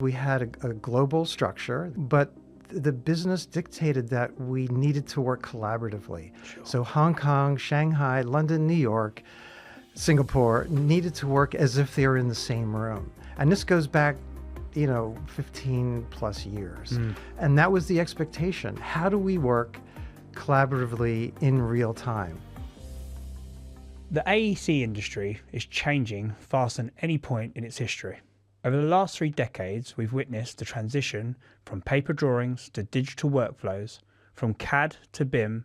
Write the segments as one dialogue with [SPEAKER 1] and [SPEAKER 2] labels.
[SPEAKER 1] We had a global structure, but the business dictated that we needed to work collaboratively.
[SPEAKER 2] Sure.
[SPEAKER 1] So Hong Kong, Shanghai, London, New York, Singapore needed to work as if they were in the same room. And this goes back, 15 plus years. And that was the expectation. How do we work collaboratively in real time?
[SPEAKER 2] The AEC industry is changing faster than any point in its history. Over the last 3 decades, we've witnessed the transition from paper drawings to digital workflows, from CAD to BIM,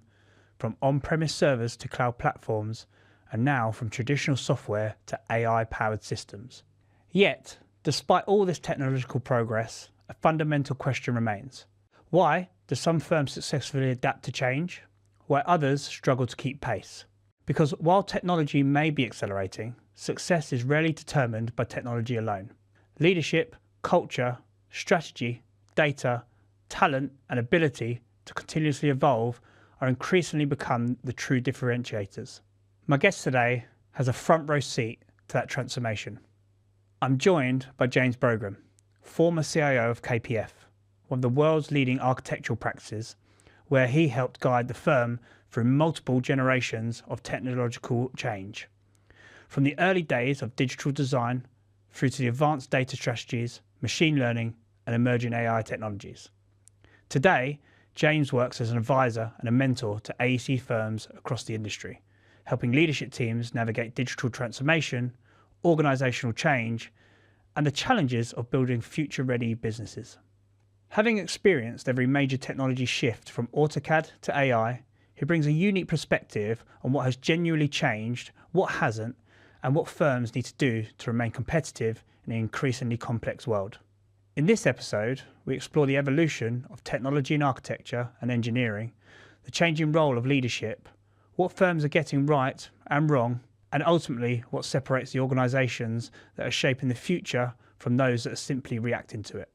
[SPEAKER 2] from on-premise servers to cloud platforms, and now from traditional software to AI-powered systems. Yet, despite all this technological progress, a fundamental question remains. Why do some firms successfully adapt to change, while others struggle to keep pace? Because while technology may be accelerating, success is rarely determined by technology alone. Leadership, culture, strategy, data, talent, and ability to continuously evolve are increasingly become the true differentiators. My guest today has a front row seat to that transformation. I'm joined by James Brogan, former CIO of KPF, one of the world's leading architectural practices, where he helped guide the firm through multiple generations of technological change. From the early days of digital design through to the advanced data strategies, machine learning, and emerging AI technologies. Today, James works as an advisor and a mentor to AEC firms across the industry, helping leadership teams navigate digital transformation, organizational change, and the challenges of building future-ready businesses. Having experienced every major technology shift from AutoCAD to AI, he brings a unique perspective on what has genuinely changed, what hasn't, and what firms need to do to remain competitive in an increasingly complex world. In this episode, we explore the evolution of technology in architecture and engineering, the changing role of leadership, what firms are getting right and wrong, and ultimately what separates the organisations that are shaping the future from those that are simply reacting to it.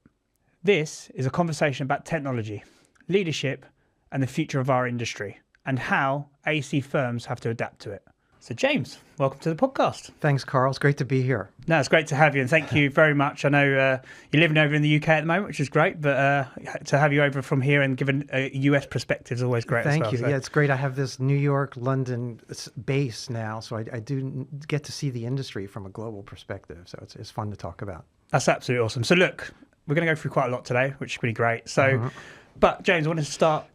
[SPEAKER 2] This is a conversation about technology, leadership, and the future of our industry, and how AEC firms have to adapt to it. So James, welcome to the podcast.
[SPEAKER 1] Thanks, Karl. It's great to be here.
[SPEAKER 2] No, it's great to have you, and thank you very much. I know you're living over in the UK at the moment, which is great, but to have you over from here and given a US perspective is always great.
[SPEAKER 1] Thank
[SPEAKER 2] as well,
[SPEAKER 1] you.
[SPEAKER 2] so.
[SPEAKER 1] Yeah, it's great. I have this New York, London base now, so I do get to see the industry from a global perspective. So it's fun to talk about.
[SPEAKER 2] That's absolutely awesome. So look, we're going to go through quite a lot today, which is pretty great. So, But James, I wanted to start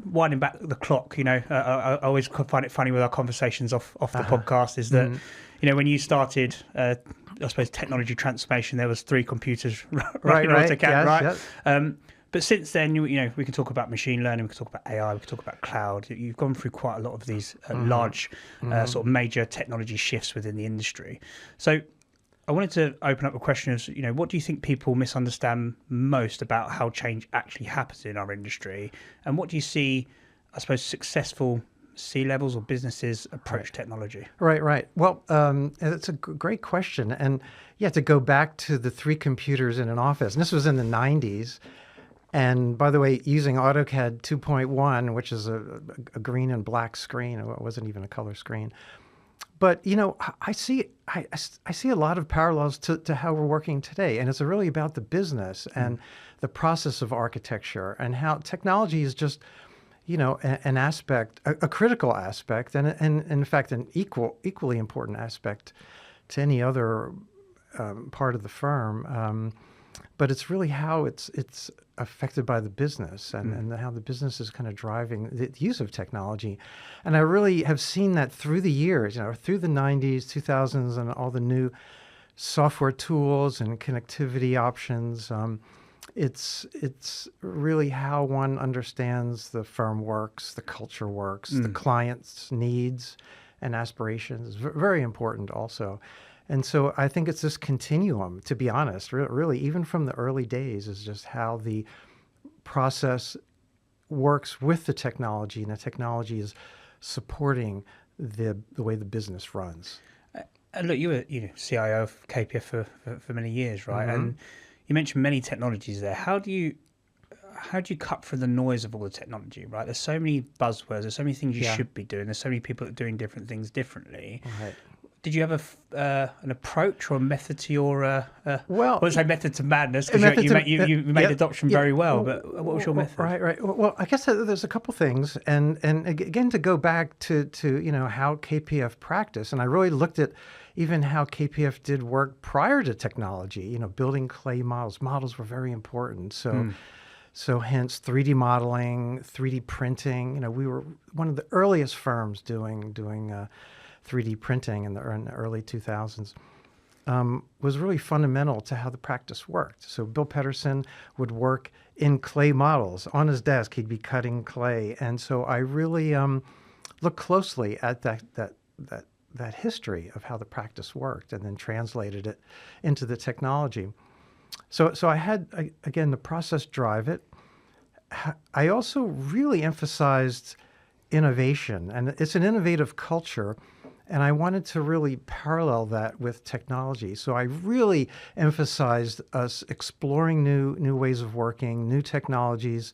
[SPEAKER 2] winding back the clock. I always find it funny with our conversations off the podcast is that, when you started, I suppose, technology transformation, there was 3 computers running AutoCAD,
[SPEAKER 1] yes,
[SPEAKER 2] right?
[SPEAKER 1] Yes.
[SPEAKER 2] But since then, we can talk about machine learning, we can talk about AI, we can talk about cloud. You've gone through quite a lot of these large sort of major technology shifts within the industry. So I wanted to open up a question of, what do you think people misunderstand most about how change actually happens in our industry? And what do you see, I suppose, successful C-levels or businesses approach technology?
[SPEAKER 1] Right. Well, it's a great question. And to go back to the 3 computers in an office, and this was in the 90s. And by the way, using AutoCAD 2.1, which is a green and black screen, it wasn't even a color screen. But, I see a lot of parallels to how we're working today. And it's really about the business and the process of architecture and how technology is just, an aspect, a critical aspect, and in fact, an equally important aspect to any other part of the firm. But it's really how it's affected by the business and how the business is kind of driving the use of technology. And I really have seen that through the years, through the 90s, 2000s, and all the new software tools and connectivity options. It's really how one understands the firm works, the culture works, the client's needs and aspirations. Very important also. And so I think it's this continuum, to be honest, really, even from the early days, is just how the process works with the technology, and the technology is supporting the way the business runs.
[SPEAKER 2] And look, you were CIO of KPF for many years, right? And you mentioned many technologies there. How do you cut through the noise of all the technology, right? There's so many buzzwords, there's so many things you should be doing, there's so many people that are doing different things differently.
[SPEAKER 1] Right.
[SPEAKER 2] did you have an approach or a method to your I
[SPEAKER 1] Well,
[SPEAKER 2] wouldn't say method to madness, because
[SPEAKER 1] method
[SPEAKER 2] you made
[SPEAKER 1] yeah,
[SPEAKER 2] adoption
[SPEAKER 1] yeah.
[SPEAKER 2] very well, but what was your method?
[SPEAKER 1] Right. Well, I guess there's a couple things, and again to go back to how KPF practiced, and I really looked at even how KPF did work prior to technology. Building clay models. Models were very important. So hence 3D modeling, 3D printing. We were one of the earliest firms doing 3D printing in the early 2000s. Was really fundamental to how the practice worked. So Bill Pedersen would work in clay models. On his desk, he'd be cutting clay. And so I really looked closely at that history of how the practice worked and then translated it into the technology. So I had, again, the process drive it. I also really emphasized innovation, and it's an innovative culture. And I wanted to really parallel that with technology. So I really emphasized us exploring new ways of working, new technologies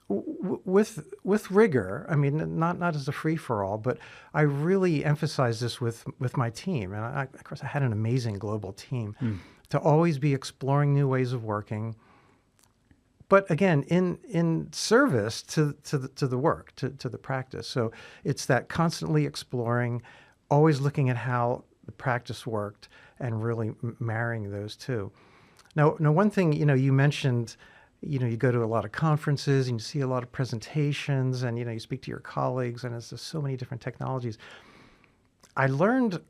[SPEAKER 1] with rigor. I mean, not as a free-for-all, but I really emphasized this with my team. And of course, I had an amazing global team to always be exploring new ways of working. But again, in service to the work, to the practice. So it's that constantly exploring, always looking at how the practice worked, and really marrying those two. Now, one thing you mentioned, you go to a lot of conferences and you see a lot of presentations, and you speak to your colleagues, and there's just so many different technologies. I learned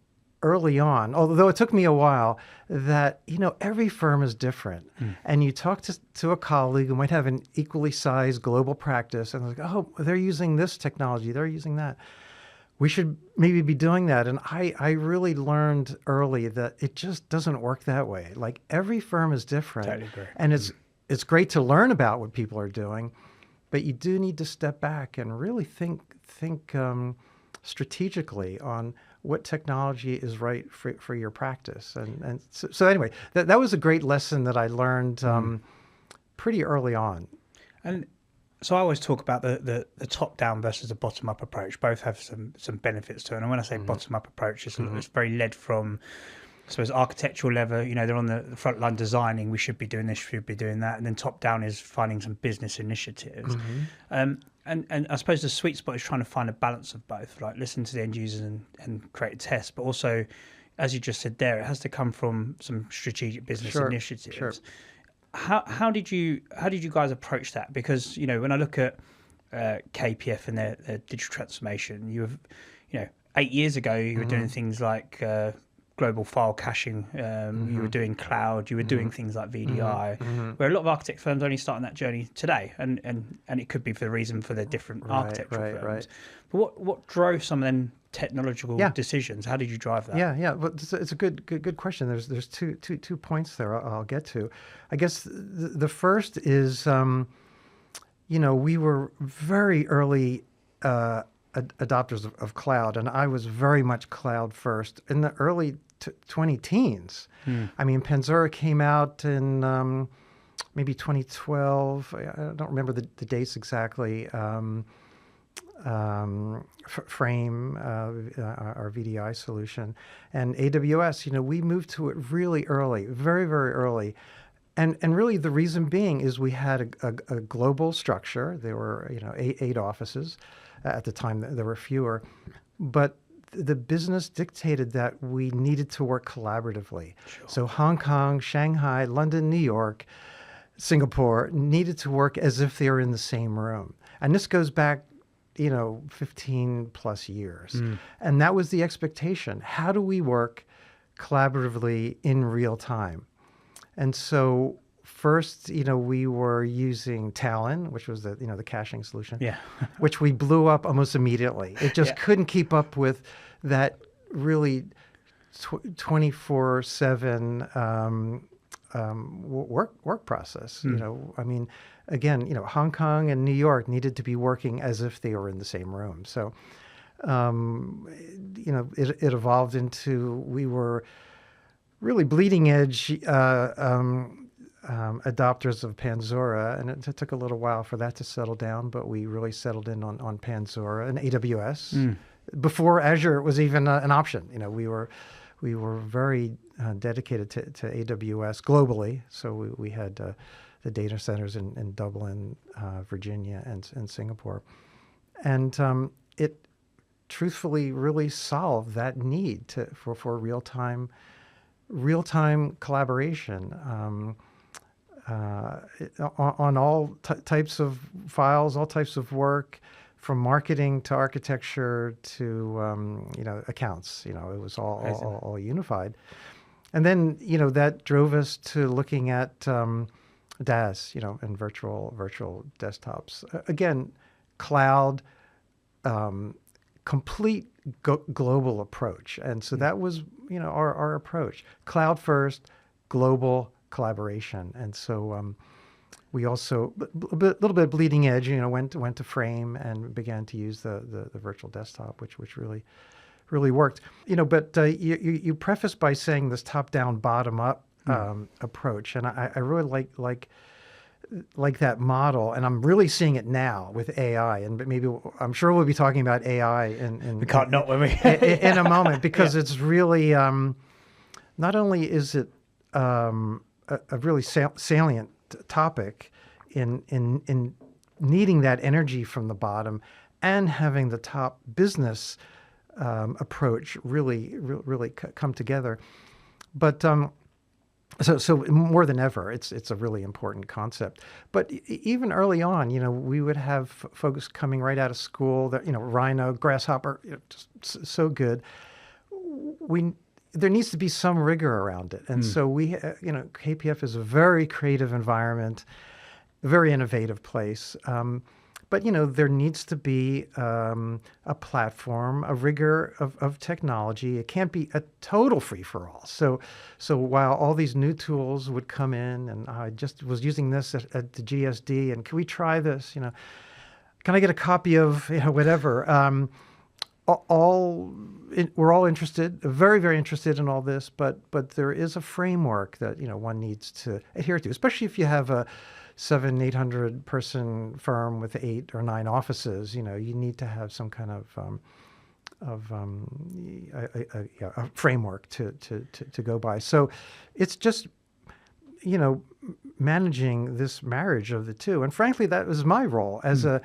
[SPEAKER 1] early on, although it took me a while, that every firm is different. And you talk to a colleague who might have an equally sized global practice, and they're like, oh, they're using this technology, they're using that. We should maybe be doing that. And I really learned early that it just doesn't work that way. Like, every firm is different.
[SPEAKER 2] Totally agree.
[SPEAKER 1] And it's great to learn about what people are doing, but you do need to step back and really think strategically on what technology is right for your practice. And so anyway, that was a great lesson that I learned pretty early on.
[SPEAKER 2] And so I always talk about the top-down versus the bottom-up approach. Both have some benefits to it. And when I say bottom-up approach, it's very led from, I suppose, architectural level. They're on the front line designing, we should be doing this, should be doing that. And then top-down is finding some business initiatives. And I suppose the sweet spot is trying to find a balance of both, like listen to the end users and create a test, but also, as you just said there, it has to come from some strategic business initiatives.
[SPEAKER 1] Sure.
[SPEAKER 2] How did you guys approach that? Because when I look at KPF and their digital transformation, you have 8 years ago you were doing things like global file caching, you were doing cloud, you were doing things like VDI, where a lot of architect firms only starting that journey today, and it could be for the reason for their different architectural firms. Right. But what drove some of them technological decisions? How did you drive that?
[SPEAKER 1] Yeah. Well, it's a good question. There's two points there I'll get to. I guess the first is, we were very early adopters of cloud, and I was very much cloud first in the early 20-teens. I mean, Panzura came out in maybe 2012. I don't remember the dates exactly. Frame, our VDI solution, and AWS. We moved to it really early, very, very early. And really the reason being is we had a global structure. There were, eight offices. At the time, there were fewer. But the business dictated that we needed to work collaboratively. Sure. So Hong Kong, Shanghai, London, New York, Singapore needed to work as if they were in the same room. And this goes back, 15 plus years. And that was the expectation. How do we work collaboratively in real time? And so first, we were using Talon, which was the caching solution, which we blew up almost immediately. It just couldn't keep up with that really 24/7 work process. I mean, again, Hong Kong and New York needed to be working as if they were in the same room. So, it evolved into, we were really bleeding edge adopters of Panzura, and it took a little while for that to settle down, but we really settled in on Panzura and AWS. before Azure was even an option. We were very dedicated to AWS globally. So we had the data centers in Dublin, Virginia, and Singapore, and it truthfully really solved that need for real-time collaboration on all types of files, all types of work, from marketing to architecture to accounts. It was all unified, and then that drove us to looking at DaaS, and virtual desktops. Again, cloud. Complete global approach. And so that was, our approach. Cloud first, global collaboration. And so we also, a little bit bleeding edge, went to Frame and began to use the virtual desktop, which really worked. But you preface by saying this top-down, bottom-up approach. And I really like that model, and I'm really seeing it now with AI, and maybe I'm sure we'll be talking about AI in
[SPEAKER 2] we can't not when we
[SPEAKER 1] in a moment, because it's really not only is it a really salient topic in needing that energy from the bottom and having the top business approach really come together, but So more than ever, it's a really important concept. But even early on, we would have folks coming right out of school that, Rhino, Grasshopper, just so good. There needs to be some rigor around it. And so KPF is a very creative environment, a very innovative place. But, there needs to be a platform, a rigor of technology. It can't be a total free-for-all. So while all these new tools would come in, and I just was using this at the GSD, and can we try this? Can I get a copy of, whatever? We're all interested, very, very interested in all this, but there is a framework that, one needs to adhere to, especially if you have a 700-800 person firm with 8 or 9 offices. You need to have some kind of a framework to go by. So it's just managing this marriage of the two. And frankly, that was my role as a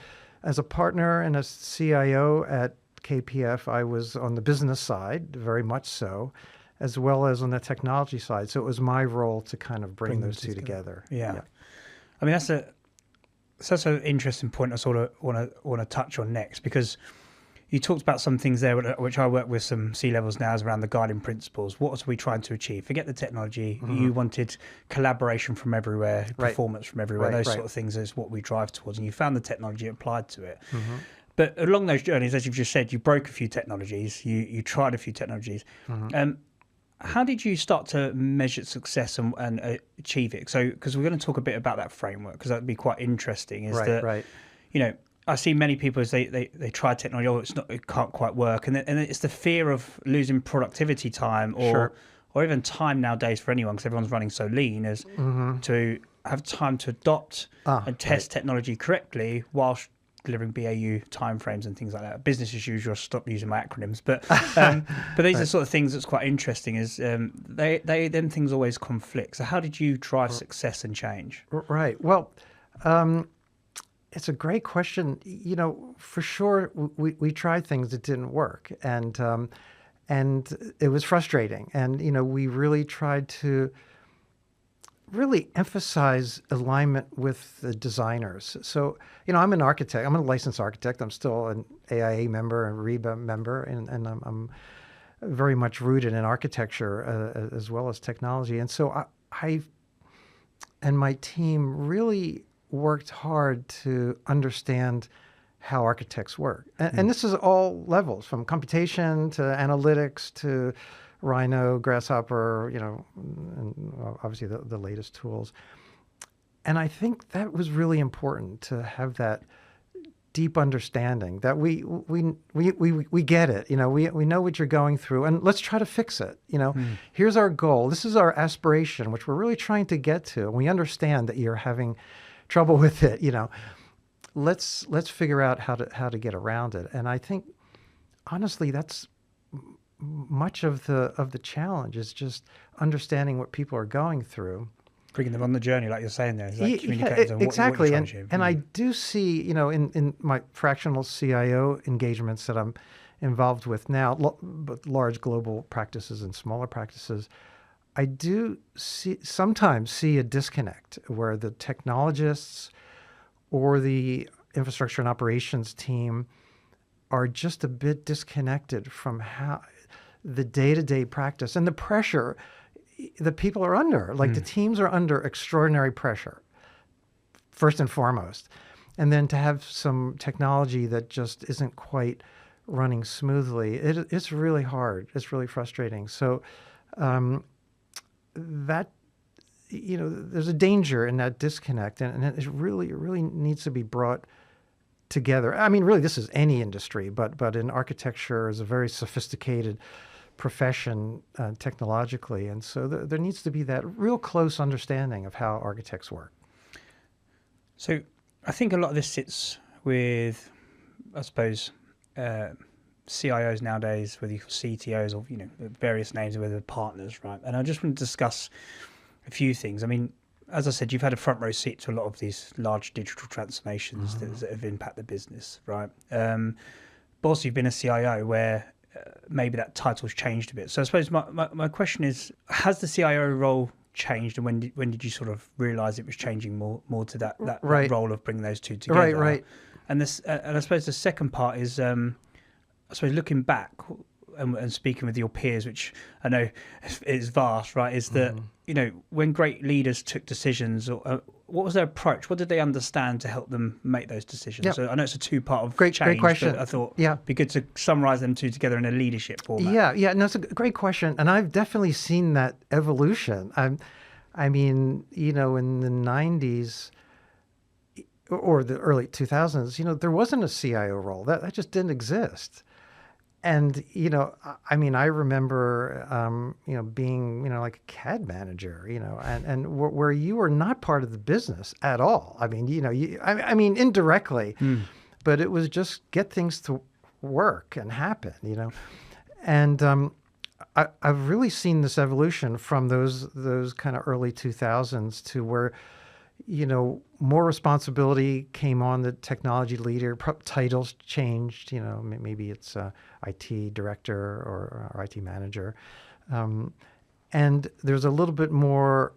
[SPEAKER 1] partner and a CIO at KPF. I was on the business side, very much so, as well as on the technology side. So it was my role to kind of bring those two together.
[SPEAKER 2] Yeah. I mean, that's such an interesting point I sort of want to touch on next, because you talked about some things there, which I work with some C-levels now, is around the guiding principles. What was we trying to achieve? Forget the technology. You wanted collaboration from everywhere, performance from everywhere. Those sort of things is what we drive towards. And you found the technology applied to it. But along those journeys, as you've just said, you broke a few technologies. You tried a few technologies. How did you start to measure success and achieve it? So, because we're going to talk a bit about that framework, because that'd be quite interesting. I see many people as they try technology, it can't quite work, and it's the fear of losing productivity time, or even time nowadays for anyone, because everyone's running so lean, as to have time to adopt and test technology correctly whilst delivering BAU timeframes and things like that. Business as usual. Stop using my acronyms, but these are the sort of things that's quite interesting. Is them things always conflict. So how did you drive success and change?
[SPEAKER 1] Right. Well, it's a great question. For sure, we tried things that didn't work, and it was frustrating. And we really tried to really emphasize alignment with the designers. So, I'm an architect. I'm a licensed architect. I'm still an AIA member and REBA member, and I'm very much rooted in architecture as well as technology. And so I and my team really worked hard to understand how architects work. And this is all levels, from computation to analytics to Rhino, Grasshopper, and obviously the latest tools. And I think that was really important, to have that deep understanding that we get it. We know what you're going through, and let's try to fix it. Here's our goal. This is our aspiration, which we're really trying to get to. And we understand that you're having trouble with it. Let's figure out how to get around it. And I think honestly, that's much of the challenge, is just understanding what people are going through.
[SPEAKER 2] Bringing them on the journey, like you're saying there, is like
[SPEAKER 1] Yeah,
[SPEAKER 2] communicating to them
[SPEAKER 1] exactly.
[SPEAKER 2] what you're trying to achieve.
[SPEAKER 1] And I do see, in my fractional CIO engagements that I'm involved with now, both large global practices and smaller practices, I do sometimes see a disconnect where the technologists or the infrastructure and operations team are just a bit disconnected from how the day-to-day practice and the pressure that people are under. Like the teams are under extraordinary pressure, first and foremost. And then to have some technology that just isn't quite running smoothly, it's really hard. It's really frustrating. So that, there's a danger in that disconnect, and it really needs to be brought together. I mean, really, this is any industry, but in architecture is a very sophisticated profession technologically, and so there needs to be that real close understanding of how architects work.
[SPEAKER 2] So I think a lot of this sits with, I suppose, CIOs nowadays, whether you're CTOs or various names, whether they're partners, right? And I just want to discuss a few things. I mean, as I said, you've had a front row seat to a lot of these large digital transformations that have impacted the business, right? But also you've been a CIO where maybe that title's changed a bit. So I suppose my question is, has the CIO role changed, and when did you sort of realise it was changing more to that role of bringing those two together?
[SPEAKER 1] Right.
[SPEAKER 2] And I suppose the second part is, I suppose looking back and speaking with your peers, which I know is vast, right? Is that when great leaders took decisions, what was their approach? What did they understand to help them make those decisions? Yep. So I know it's a two-part of change,
[SPEAKER 1] great question.
[SPEAKER 2] But I thought it'd be good to summarise them two together in a leadership format.
[SPEAKER 1] Yeah, no, it's a great question, and I've definitely seen that evolution. I mean, in the 90s or the early 2000s, there wasn't a CIO role. That just didn't exist. And, I mean, I remember, being, like a CAD manager, and where you were not part of the business at all. I mean, I mean, indirectly, but it was just get things to work and happen, And I've really seen this evolution from those kind of early 2000s to where, more responsibility came on the technology leader. Titles changed. Maybe it's IT director or IT manager, and there's a little bit more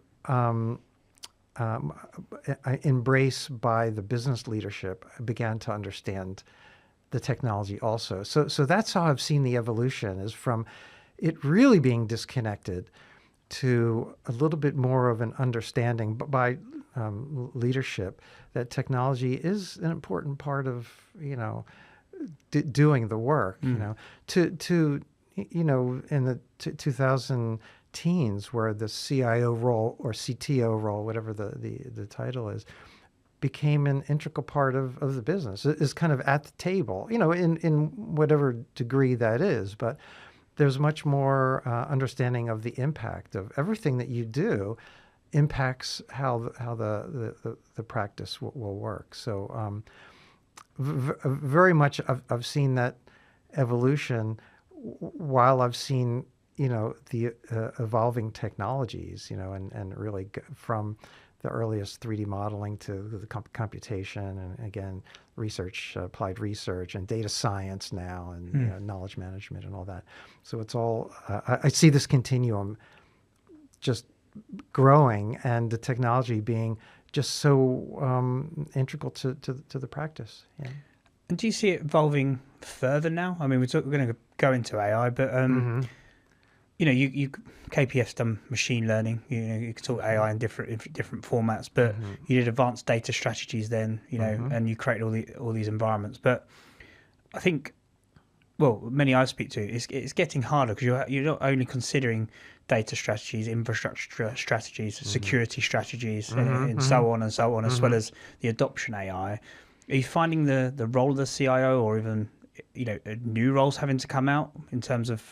[SPEAKER 1] embrace by the business leadership. I began to understand the technology also. So that's how I've seen the evolution, is from it really being disconnected to a little bit more of an understanding by leadership that technology is an important part of doing the work. To in the 2000 teens, where the CIO role or CTO role, whatever the title is, became an integral part of the business. It is kind of at the table, in whatever degree that is, but there's much more understanding of the impact of everything that you do impacts how the practice will work. So very much I've seen that evolution, while I've seen the evolving technologies, and really from the earliest 3D modeling to the computation, and again research, applied research, and data science now, and knowledge management and all that. So it's all I see this continuum just growing, and the technology being just so integral to the practice. Yeah.
[SPEAKER 2] And do you see it evolving further now? I mean, we're going to go into AI, but you KPF's done machine learning. You can talk AI in different formats, but you did advanced data strategies then, and you created all these environments. But I think, many I speak to, it's getting harder, because you're not only considering data strategies, infrastructure strategies, security strategies, and so on, as well as the adoption AI. Are you finding the role of the CIO, or even new roles having to come out in terms of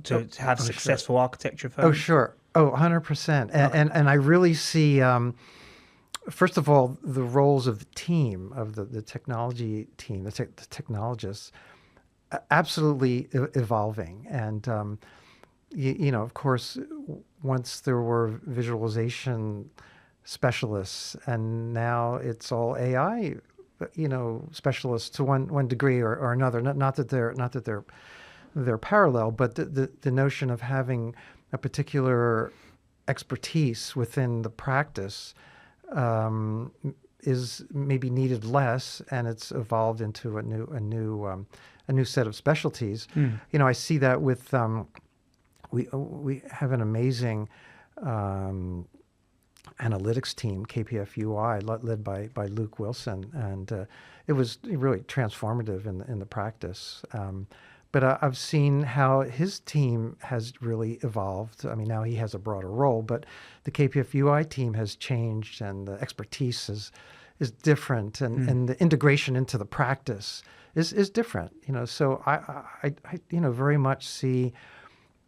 [SPEAKER 2] to have successful architecture firms?
[SPEAKER 1] Oh, sure. 100%. And I really see, first of all, the roles of the team, of the technology team, the technologists. absolutely evolving. And, of course, once there were visualization specialists, and now it's all AI, specialists to one degree or another. Not that they're parallel, but the notion of having a particular expertise within the practice is maybe needed less, and it's evolved into a new set of specialties. I see that with we have an amazing analytics team, KPF UI, led by Luke Wilson, and it was really transformative in the practice. But I've seen how his team has really evolved. I mean, now he has a broader role, but the KPF UI team has changed, and the expertise is different, and the integration into the practice is different. So I very much see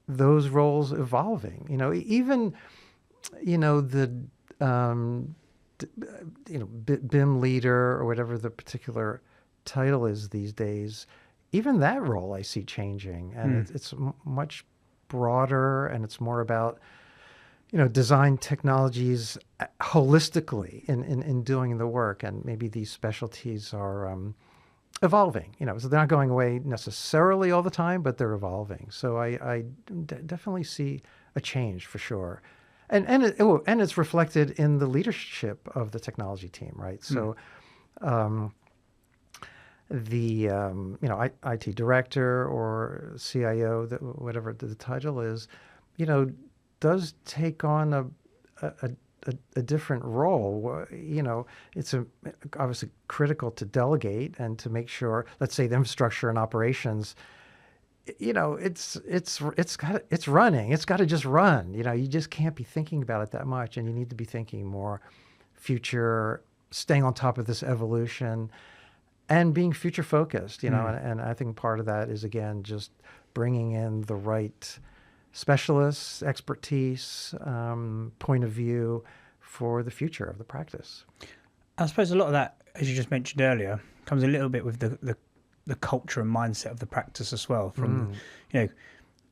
[SPEAKER 1] those roles evolving. Even the BIM leader, or whatever the particular title is these days. Even that role I see changing, and it's much broader, and it's more about, design technologies holistically in doing the work, and maybe these specialties are evolving. So they're not going away necessarily all the time, but they're evolving. So I definitely see a change for sure, and it's reflected in the leadership of the technology team, right? So. The IT director or CIO, whatever the title is, does take on a different role. It's obviously critical to delegate and to make sure, let's say, the infrastructure and operations, it's running. It's got to just run. You just can't be thinking about it that much, and you need to be thinking more future, staying on top of this evolution, and being future focused, and I think part of that is, again, just bringing in the right specialists, expertise, point of view for the future of the practice.
[SPEAKER 2] I suppose a lot of that, as you just mentioned earlier, comes a little bit with the culture and mindset of the practice as well. From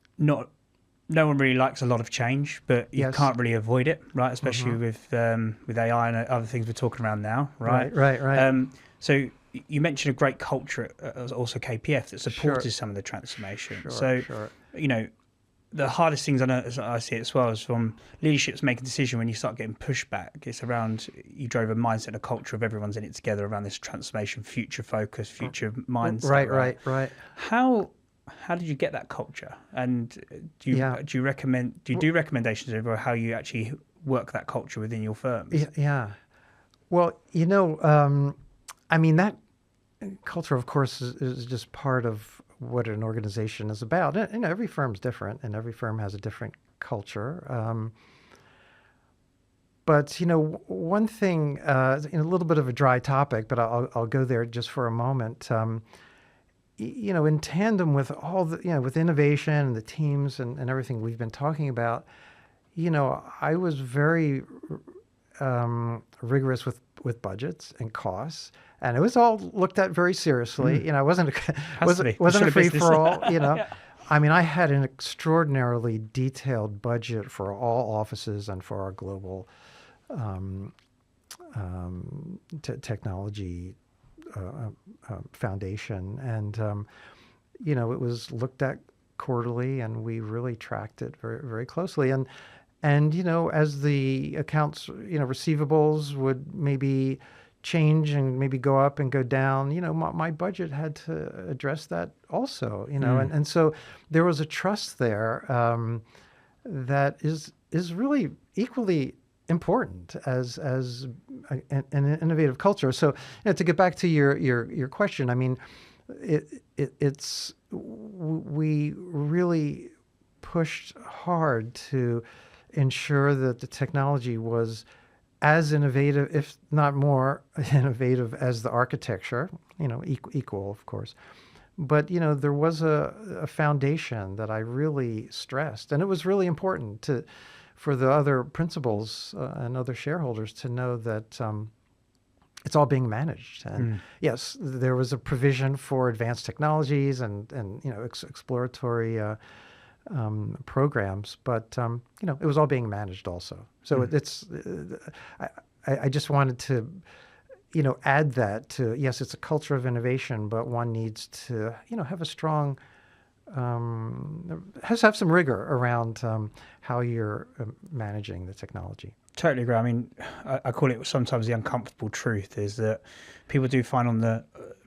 [SPEAKER 2] no one really likes a lot of change, but you can't really avoid it, right? Especially with AI and other things we're talking around now, right?
[SPEAKER 1] Right.
[SPEAKER 2] So you mentioned a great culture, also KPF, that supported some of the transformation. The hardest things I see it as well is from leadership's making a decision when you start getting pushback. It's around, you drove a mindset and a culture of everyone's in it together around this transformation, future focus, future mindset.
[SPEAKER 1] Right.
[SPEAKER 2] How did you get that culture? And do you do recommendations over how you actually work that culture within your firm?
[SPEAKER 1] Yeah. Well, that culture, of course, is just part of what an organization is about. And every firm's different, and every firm has a different culture. But one thing, a little bit of a dry topic, but I'll go there just for a moment. In tandem with all the, with innovation and the teams and everything we've been talking about, I was very rigorous with budgets and costs, and it was all looked at very seriously. It wasn't a free for all.
[SPEAKER 2] Yeah.
[SPEAKER 1] I had an extraordinarily detailed budget for all offices and for our global technology foundation, and it was looked at quarterly, and we really tracked it very, very closely. And as the accounts, receivables would maybe change and maybe go up and go down, my budget had to address that also, and so there was a trust there that is really equally important as an innovative culture. So to get back to your question, we really pushed hard to ensure that the technology was as innovative, if not more innovative, as the architecture, equal, of course. But, there was a foundation that I really stressed, and it was really important for the other principals and other shareholders to know that it's all being managed. And yes, there was a provision for advanced technologies and exploratory programs, but it was all being managed also. So I just wanted to add that to, yes, it's a culture of innovation, but one needs to have a strong has to have some rigor around how you're managing the technology.
[SPEAKER 2] Totally agree. I mean, I call it sometimes the uncomfortable truth is that people do find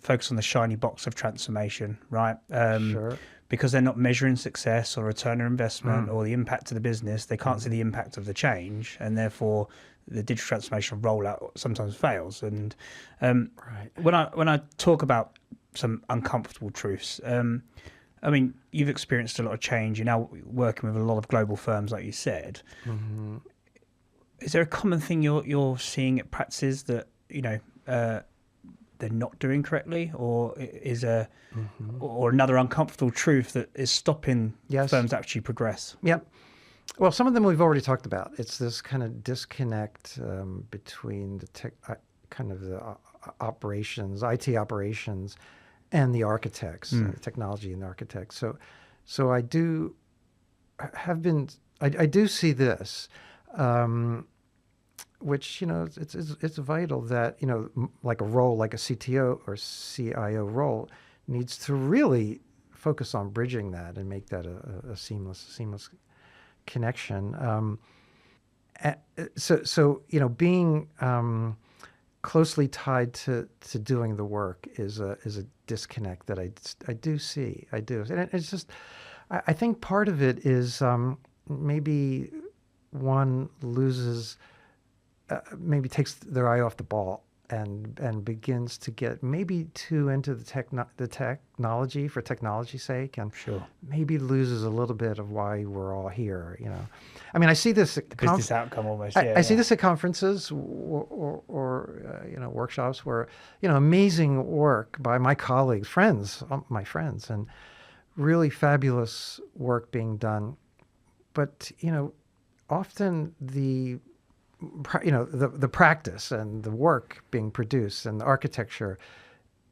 [SPEAKER 2] focus on the shiny box of transformation, right?
[SPEAKER 1] Sure.
[SPEAKER 2] Because they're not measuring success or return on investment or the impact to the business. They can't see the impact of the change, and therefore the digital transformation rollout sometimes fails. And when I talk about some uncomfortable truths, I mean, you've experienced a lot of change. You're now working with a lot of global firms, like you said. Mm-hmm. Is there a common thing you're seeing at practices that they're not doing correctly, or is or another uncomfortable truth that is stopping firms to actually progress?
[SPEAKER 1] Yep. Well, some of them we've already talked about. It's this kind of disconnect between the operations, IT operations, and the architects, technology and the architects. So I do see this. Which it's vital that like a role like a CTO or CIO role needs to really focus on bridging that and make that a seamless connection. So being closely tied to doing the work is a disconnect that I do see. I do, and it's just I think part of it is maybe one loses. Maybe takes their eye off the ball and begins to get maybe too into the technology for technology's sake, and maybe loses a little bit of why we're all here. I mean, I see this at
[SPEAKER 2] business outcome almost.
[SPEAKER 1] I see this at conferences or workshops where amazing work by my colleagues, my friends, and really fabulous work being done, but often the practice and the work being produced and the architecture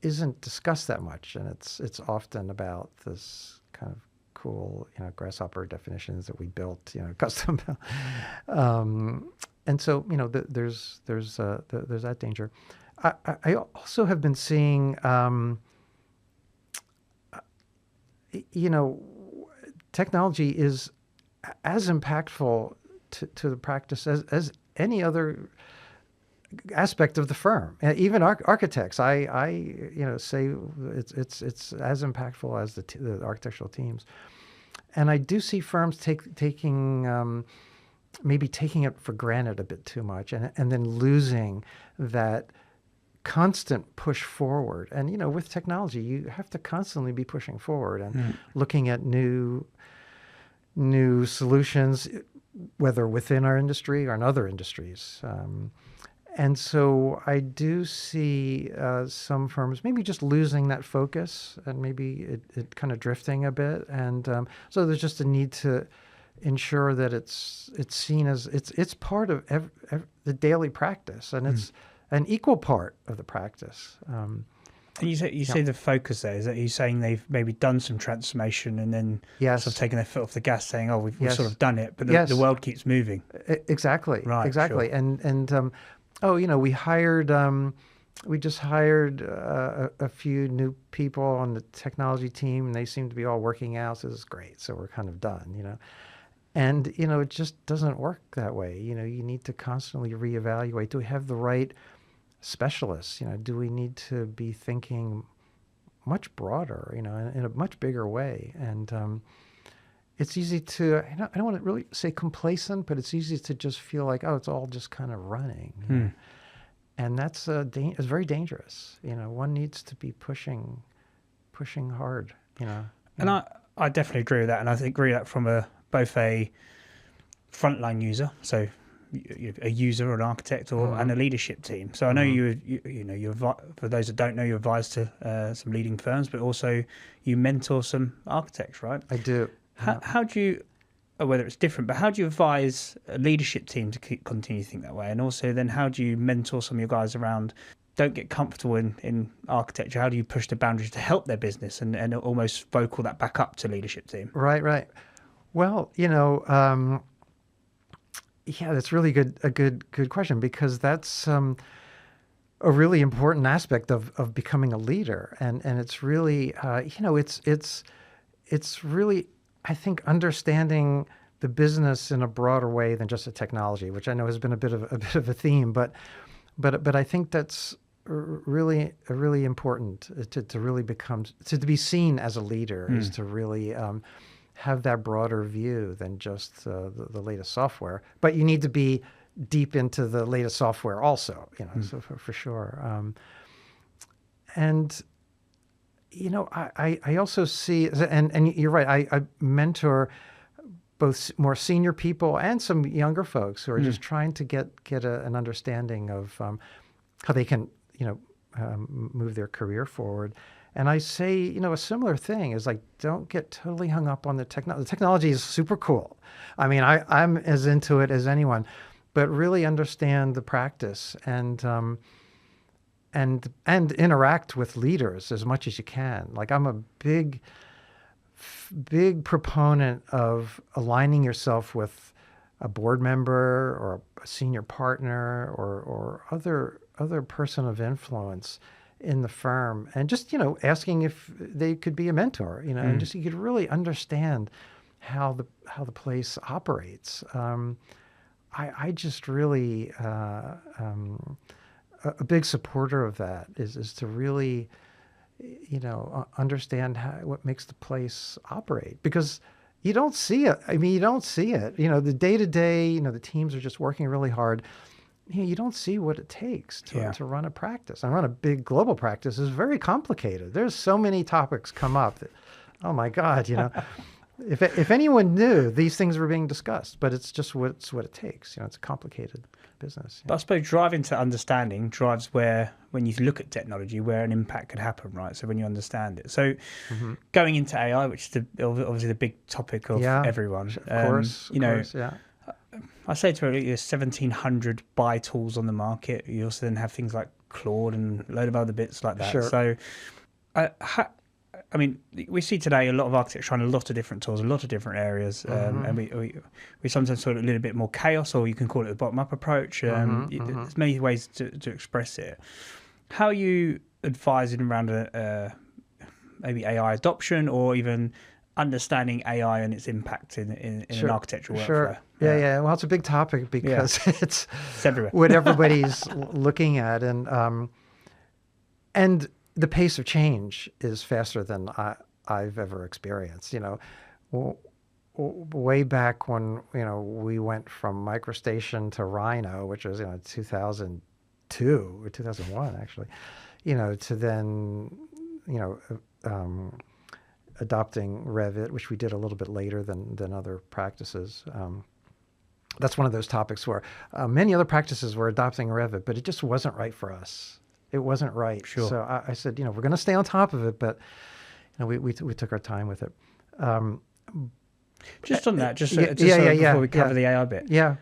[SPEAKER 1] isn't discussed that much, and it's often about this kind of cool grasshopper definitions that we built custom, and so there's that danger. I also have been seeing technology is as impactful to the practice as any other aspect of the firm. Even architects, I say it's as impactful as the architectural teams. And I do see firms taking it for granted a bit too much, and then losing that constant push forward. And with technology, you have to constantly be pushing forward and looking at new solutions, whether within our industry or in other industries. And so I do see some firms maybe just losing that focus, and maybe it kind of drifting a bit. And so there's just a need to ensure that it's seen as it's part of the daily practice, and it's an equal part of the practice.
[SPEAKER 2] And you say the focus there, is that you saying they've maybe done some transformation and then sort of taken their foot off the gas, saying, "Oh, we've sort of done it," but the world keeps moving.
[SPEAKER 1] Exactly.
[SPEAKER 2] Right.
[SPEAKER 1] Exactly.
[SPEAKER 2] Sure.
[SPEAKER 1] And we just hired a few new people on the technology team, and they seem to be all working out. So this is great. So we're kind of done. And it just doesn't work that way. You need to constantly reevaluate. Do we have the right specialists? Do we need to be thinking much broader, in a much bigger way? And it's easy to, I don't want to really say complacent, but it's easy to just feel like, oh, it's all just kind of running. And that's it's very dangerous. One needs to be pushing hard.
[SPEAKER 2] And I definitely agree with that, and I agree with that from both a frontline user, so a user or an architect and a leadership team. So I know you for those that don't know, you advise to some leading firms, but also you mentor some architects, right?
[SPEAKER 1] I do.
[SPEAKER 2] How do you, whether it's different, but how do you advise a leadership team to continue to think that way? And also then how do you mentor some of your guys around don't get comfortable in architecture, how do you push the boundaries to help their business and almost vocal that back up to leadership team?
[SPEAKER 1] Right. Well, yeah, that's really a good question, because that's a really important aspect of becoming a leader, and it's really it's really, I think, understanding the business in a broader way than just a technology, which I know has been a bit of a theme, but I think that's really important to really to be seen as a leader, is to really have that broader view than just the latest software. But you need to be deep into the latest software also, so for sure. And I also see, and you're right, I mentor both more senior people and some younger folks who are just trying to get an understanding of how they can move their career forward. And I say, a similar thing is, like, don't get totally hung up on the technology. The technology is super cool. I mean, I'm as into it as anyone, but really understand the practice and interact with leaders as much as you can. Like, I'm a big proponent of aligning yourself with a board member or a senior partner or other person of influence in the firm, and just asking if they could be a mentor, and just you could really understand how the place operates. I just really a big supporter of that is to really understand what makes the place operate, because you don't see it. I mean, you don't see it. The day to day. The teams are just working really hard. You don't see what it takes to run a practice. And run a big global practice is very complicated. There's so many topics come up that, oh my God, if anyone knew, these things were being discussed, but it's just what it takes. It's a complicated business.
[SPEAKER 2] But I suppose driving to understanding drives when you look at technology, where an impact could happen, right? So when you understand it. So going into AI, which is obviously the big topic of everyone.
[SPEAKER 1] Of course, yeah.
[SPEAKER 2] I say to her, there's 1,700 buy tools on the market. You also then have things like Claude and a load of other bits like that.
[SPEAKER 1] Sure.
[SPEAKER 2] So, I mean, we see today a lot of architects trying a lot of different tools, a lot of different areas, and we sometimes sort of a little bit more chaos, or you can call it a bottom-up approach. There's many ways to express it. How are you advising around maybe AI adoption, or even understanding AI and its impact in an architectural workflow?
[SPEAKER 1] Sure. Yeah. Well, it's a big topic because it's
[SPEAKER 2] everywhere.
[SPEAKER 1] What everybody's looking at, and the pace of change is faster than I've ever experienced. Way back when we went from MicroStation to Rhino, which was 2002 or 2001 actually, to then adopting Revit, which we did a little bit later than other practices. That's one of those topics where many other practices were adopting Revit, but it just wasn't right for us. It wasn't right.
[SPEAKER 2] Sure.
[SPEAKER 1] So I said, we're going to stay on top of it, but we took our time with it.
[SPEAKER 2] Just on that, before we cover the AI bit.
[SPEAKER 1] Yeah.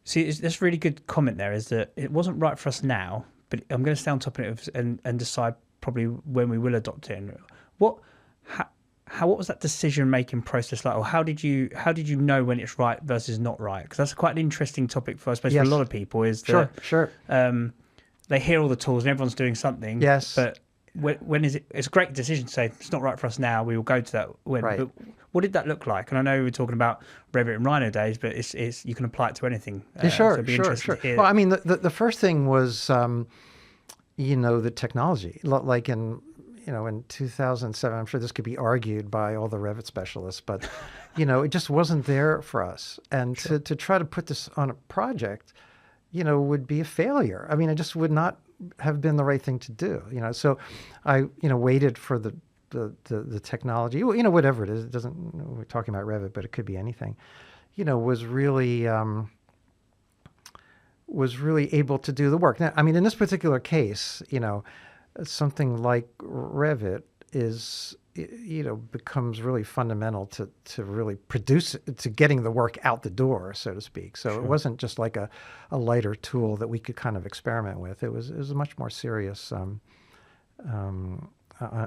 [SPEAKER 2] See, this really good comment there is that it wasn't right for us now, but I'm going to stay on top of it and decide probably when we will adopt it. What was that decision-making process like, or how did you know when it's right versus not right? Because that's quite an interesting topic for, I suppose, for a lot of people. Is that
[SPEAKER 1] sure.
[SPEAKER 2] They hear all the tools and everyone's doing something.
[SPEAKER 1] Yes.
[SPEAKER 2] But when is it? It's a great decision to say it's not right for us now. We will go to that when.
[SPEAKER 1] Right.
[SPEAKER 2] But what did that look like? And I know we're talking about Revit and Rhino days, but it's you can apply it to anything.
[SPEAKER 1] Sure.
[SPEAKER 2] So it'd be interesting to hear.
[SPEAKER 1] Well, I mean, the first thing was, the technology. Like in 2007, I'm sure this could be argued by all the Revit specialists, but it just wasn't there for us. And to try to put this on a project, would be a failure. I mean, it just would not have been the right thing to do. So I waited for the technology. Whatever it is. It doesn't. We're talking about Revit, but it could be anything. Was really able to do the work. Now, I mean, in this particular case, something like Revit is becomes really fundamental to really produce, to getting the work out the door, so to speak. So it wasn't just like a lighter tool that we could kind of experiment with. It was a much more serious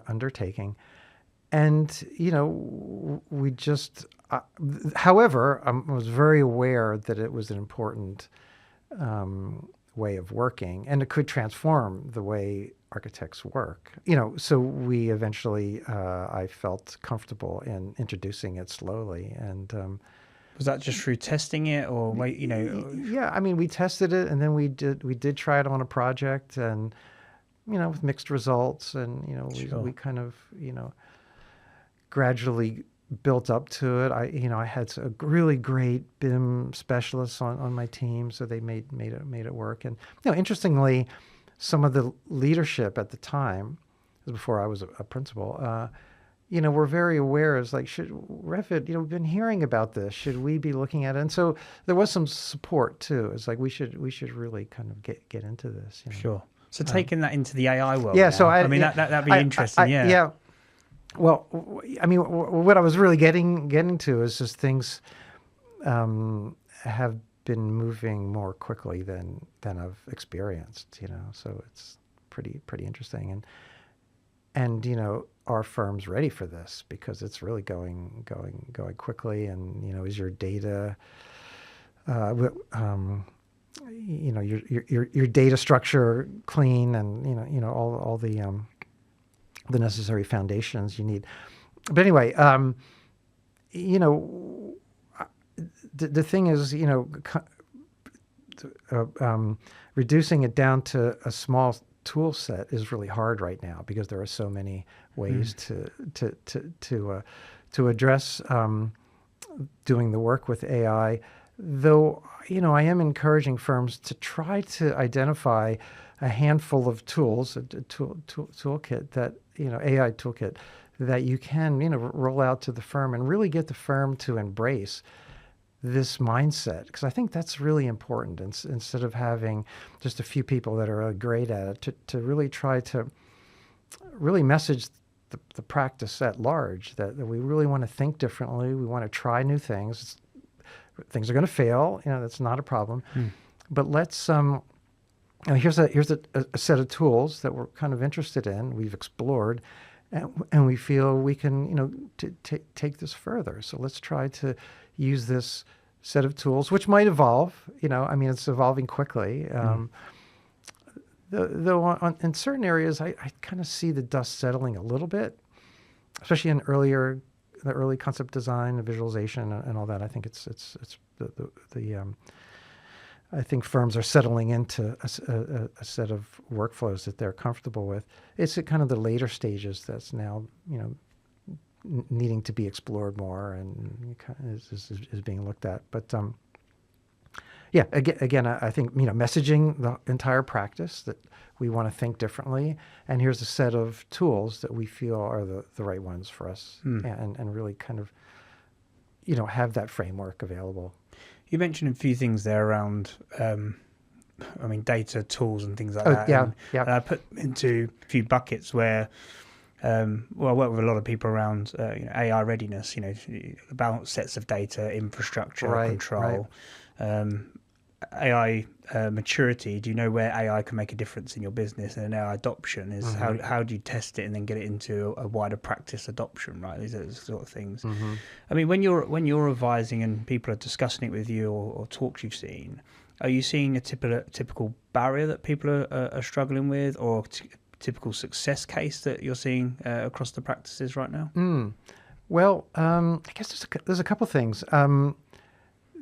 [SPEAKER 1] undertaking. And, we just, however, I was very aware that it was an important way of working, and it could transform the way architects work. So we eventually, I felt comfortable in introducing it slowly. And
[SPEAKER 2] was that just through testing it, or
[SPEAKER 1] Yeah, I mean, we tested it, and then we did try it on a project, and with mixed results, and we kind of gradually built up to it. I had a really great BIM specialists on my team, so they made it work. And interestingly, some of the leadership at the time, this was before I was a principal, were very aware. It's like, should Revit, we've been hearing about this. Should we be looking at it? And so there was some support too. It's like we should really kind of get into this.
[SPEAKER 2] Sure. So taking that into the AI world.
[SPEAKER 1] Yeah.
[SPEAKER 2] Now,
[SPEAKER 1] So
[SPEAKER 2] that'd be interesting.
[SPEAKER 1] Yeah. Well, I mean, what I was really getting to is just things have been moving more quickly than I've experienced. So it's pretty interesting, and our firm's ready for this because it's really going quickly. And is your data, your data structure clean, and all the necessary foundations you need. But anyway, the thing is, reducing it down to a small tool set is really hard right now because there are so many ways to address doing the work with AI. Though, I am encouraging firms to try to identify a handful of tools, a toolkit that, AI toolkit that you can, roll out to the firm and really get the firm to embrace this mindset. Because I think that's really important. Instead of having just a few people that are really great at it, to really try to really message the practice at large, that we really want to think differently. We want to try new things. Things are going to fail. That's not a problem. But let's here's a set of tools that we're kind of interested in. We've explored, and we feel we can take this further. So let's try to use this set of tools, which might evolve. I mean, it's evolving quickly. Though in certain areas, I kind of see the dust settling a little bit, especially in the early concept design, the visualization, and all that. I think it's I think firms are settling into a set of workflows that they're comfortable with. It's at kind of the later stages that's now, needing to be explored more and is being looked at. But yeah, again, I think messaging the entire practice that we want to think differently, and here's a set of tools that we feel are the right ones for us, and really kind of have that framework available.
[SPEAKER 2] You mentioned a few things there around, data tools and things like that.
[SPEAKER 1] Yeah,
[SPEAKER 2] and I put into a few buckets where, I work with a lot of people around AI readiness. About sets of data, infrastructure, control, AI maturity. Do you know where AI can make a difference in your business? And AI adoption is how do you test it and then get it into a wider practice adoption? Right, these are the sort of things. I mean, when you're revising and people are discussing it with you or talks you've seen, are you seeing a typical barrier that people are struggling with, or typical success case that you're seeing across the practices right now?
[SPEAKER 1] Well, I guess there's a couple things.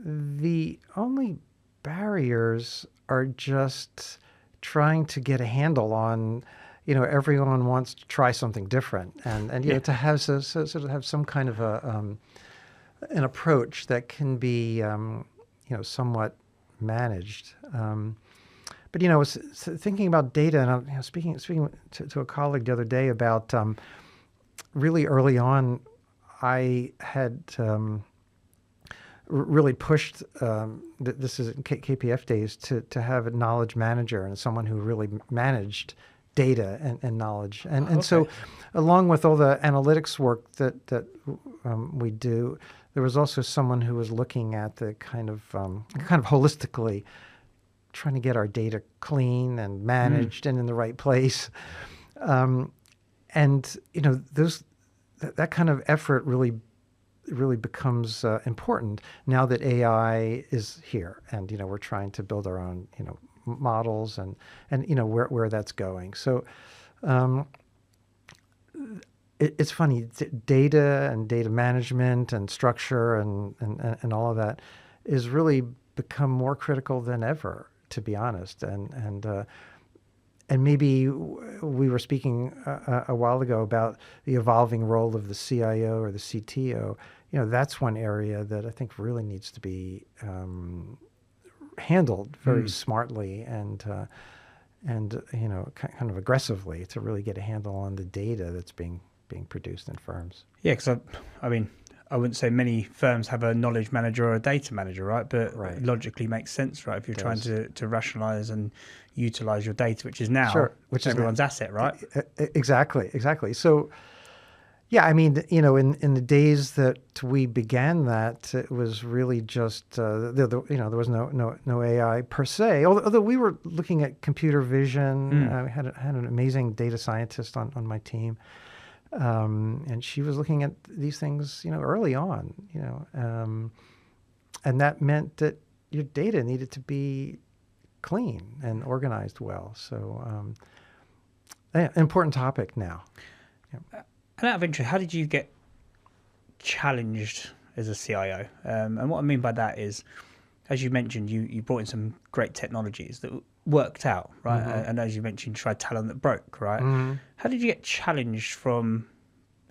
[SPEAKER 1] The only barriers are just trying to get a handle on, everyone wants to try something different, and to have sort of have some kind of an approach that can be somewhat managed. But I was thinking about data, and I was speaking to a colleague the other day about really early on, I had really pushed, this is KPF days, to have a knowledge manager and someone who really managed data and knowledge. And so along with all the analytics work that we do, there was also someone who was looking at the kind of holistically trying to get our data clean and managed and in the right place. And, that kind of effort really becomes important now that AI is here, and we're trying to build our own models and where that's going. So it's funny, data and data management and structure and all of that is really become more critical than ever, to be honest. And maybe we were speaking a while ago about the evolving role of the CIO or the CTO. That's one area that I think really needs to be handled very smartly and kind of aggressively to really get a handle on the data that's being produced in firms.
[SPEAKER 2] Yeah, because I mean, I wouldn't say many firms have a knowledge manager or a data manager, right? But it logically makes sense, right? If you're trying to rationalize and utilize your data, which is now which everyone's asset, right?
[SPEAKER 1] Exactly. So, yeah, I mean, in the days that we began that, it was really just there was no AI per se. Although we were looking at computer vision, I had an amazing data scientist on my team. And she was looking at these things, early on, and that meant that your data needed to be clean and organized well. So, important topic now.
[SPEAKER 2] Yeah. And out of interest, how did you get challenged as a CIO? And what I mean by that is, as you mentioned, you brought in some great technologies that worked out, right? And as you mentioned, you tried talent that broke, right? How did you get challenged from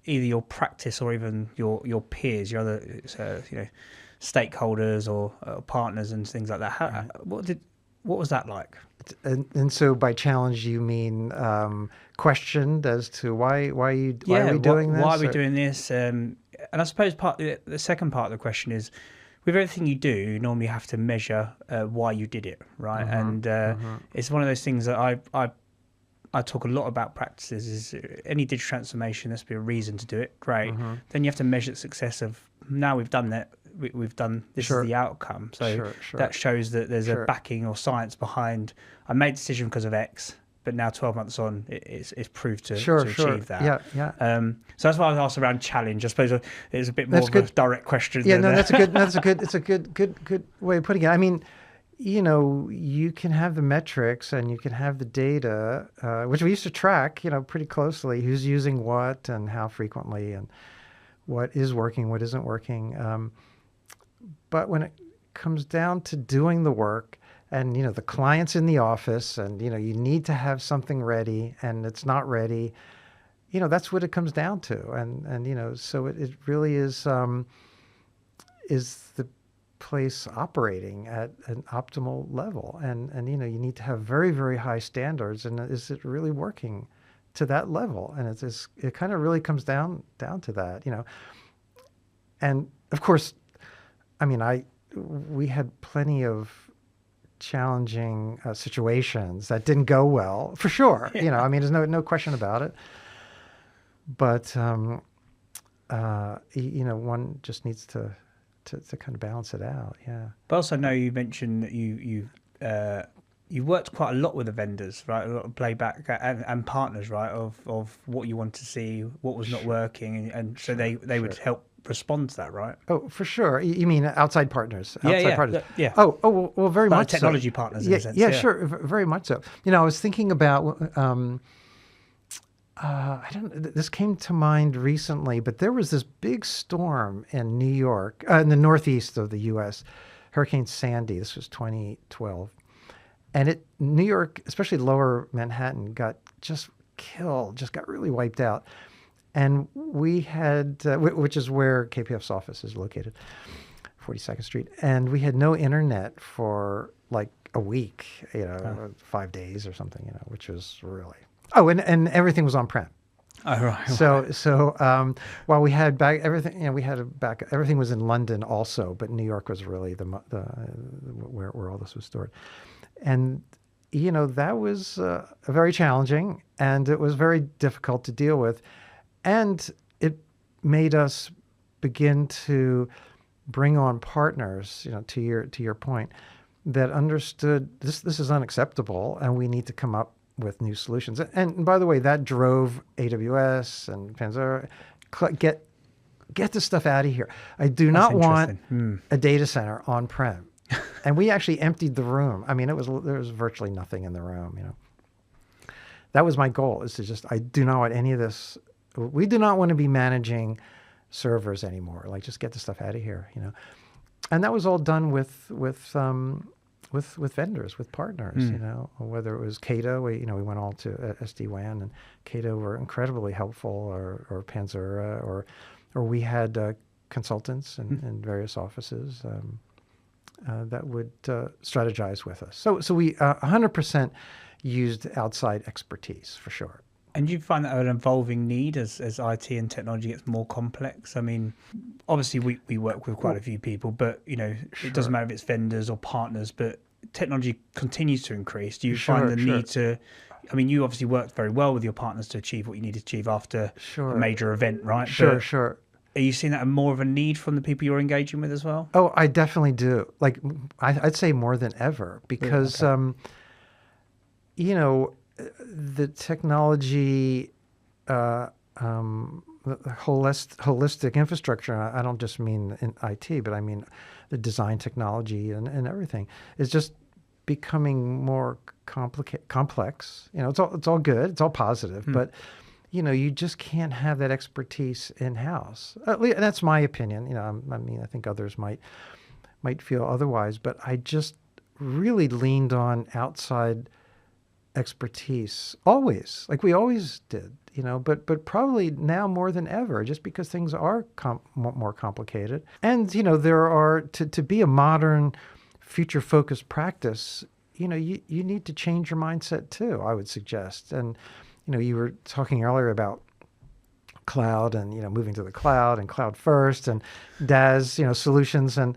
[SPEAKER 2] either your practice or even your peers, your other stakeholders or partners and things like that? What was that like?
[SPEAKER 1] And so by challenge you mean questioned as to why are we doing this?
[SPEAKER 2] Why are we doing this? And I suppose the second part of the question is, with everything you do, you normally have to measure why you did it, right? And it's one of those things that I talk a lot about practices is any digital transformation, there's be a reason to do it, great. Then you have to measure the success of, now we've done that, we've done, this is the outcome. So that shows that there's a backing or science behind, I made a decision because of X, but now 12 months on, it's proved to achieve that.
[SPEAKER 1] Yeah.
[SPEAKER 2] So that's why I was asked around challenge. I suppose it's a bit more of a direct question.
[SPEAKER 1] Yeah, it's a good way of putting it. I mean, you can have the metrics and you can have the data, which we used to track, pretty closely, who's using what and how frequently and what is working, what isn't working. But when it comes down to doing the work and, the client's in the office and, you need to have something ready and it's not ready, that's what it comes down to. And so it really is the place operating at an optimal level. And you need to have very, very high standards. And is it really working to that level? And it kind of really comes down to that, And of course, I mean, we had plenty of challenging situations that didn't go well, for sure. I mean, there's no question about it. But one just needs to kind of balance it out, yeah.
[SPEAKER 2] But also, I know you mentioned that you worked quite a lot with the vendors, right? A lot of playback and partners, right? Of what you want to see, what was not working, and so they would help respond to that, right?
[SPEAKER 1] Oh, for sure. You mean outside partners? Partners.
[SPEAKER 2] Yeah.
[SPEAKER 1] Oh, well, very much
[SPEAKER 2] technology
[SPEAKER 1] so.
[SPEAKER 2] Partners, in a sense.
[SPEAKER 1] Yeah, sure, very much so. I was thinking about. This came to mind recently, but there was this big storm in New York, in the northeast of the U.S., Hurricane Sandy. This was 2012. And New York, especially lower Manhattan, got just killed, just got really wiped out. And we had, which is where KPF's office is located, 42nd Street. And we had no internet for like a week, 5 days or something, which was really... Oh, and everything was on-prem.
[SPEAKER 2] Oh, right.
[SPEAKER 1] So while we had everything, everything was in London also, but New York was really the where all this was stored. And that was very challenging, and it was very difficult to deal with. And it made us begin to bring on partners, to your point, that understood this is unacceptable, and we need to come up with new solutions. And by the way, that drove AWS and Panzer, get this stuff out of here. I do not want a data center on-prem. And we actually emptied the room. I mean, there was virtually nothing in the room, That was my goal, is to I do not want any of this. We do not want to be managing servers anymore. Like, just get the stuff out of here, And that was all done with vendors, with partners, whether it was Cato, we went all to SD-WAN, and Cato were incredibly helpful, or Panzura, or we had consultants in various offices that would strategize with us. So we 100% used outside expertise, for sure.
[SPEAKER 2] And do you find that an evolving need as IT and technology gets more complex? I mean, obviously we work with quite a few people, but it doesn't matter if it's vendors or partners, but technology continues to increase. Do you find the need to, I mean, you obviously worked very well with your partners to achieve what you need to achieve after a major event, right?
[SPEAKER 1] Sure.
[SPEAKER 2] Are you seeing that more of a need from the people you're engaging with as well?
[SPEAKER 1] Oh, I definitely do. Like, I'd say more than ever, because, the technology, the holistic infrastructure, I don't just mean in IT, but I mean the design technology and everything, is just becoming more complex. It's all good, it's all positive, but you just can't have that expertise in-house. At least, that's my opinion. I think others might feel otherwise, but I just really leaned on outside expertise always, like we always did, but probably now more than ever, just because things are more complicated. And, there are, to be a modern, future-focused practice, you need to change your mindset too, I would suggest. And, you were talking earlier about cloud and, moving to the cloud and cloud first and DaaS, solutions. And,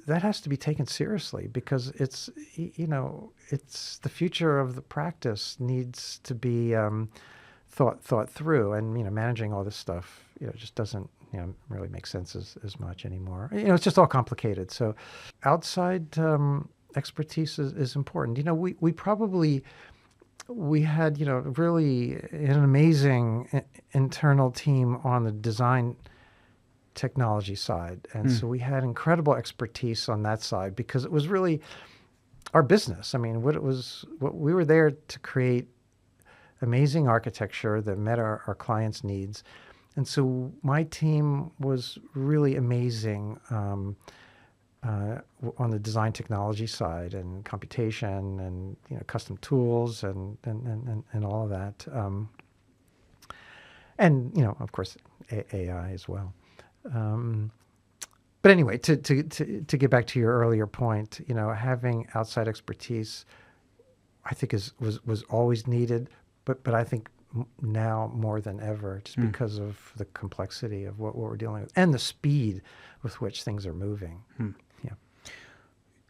[SPEAKER 1] that has to be taken seriously, because it's the future of the practice needs to be thought through, and managing all this stuff just doesn't really make sense as much anymore. It's just all complicated. So outside expertise is important. We had really an amazing internal team on the design technology side, and so we had incredible expertise on that side, because it was really our business. I mean, what we were there to create amazing architecture that met our clients' needs, and so my team was really amazing on the design technology side, and computation, and custom tools, and all of that, and of course AI as well. But anyway, to get back to your earlier point, having outside expertise, I think was always needed, but I think now more than ever, just because of the complexity of what we're dealing with and the speed with which things are moving. Yeah.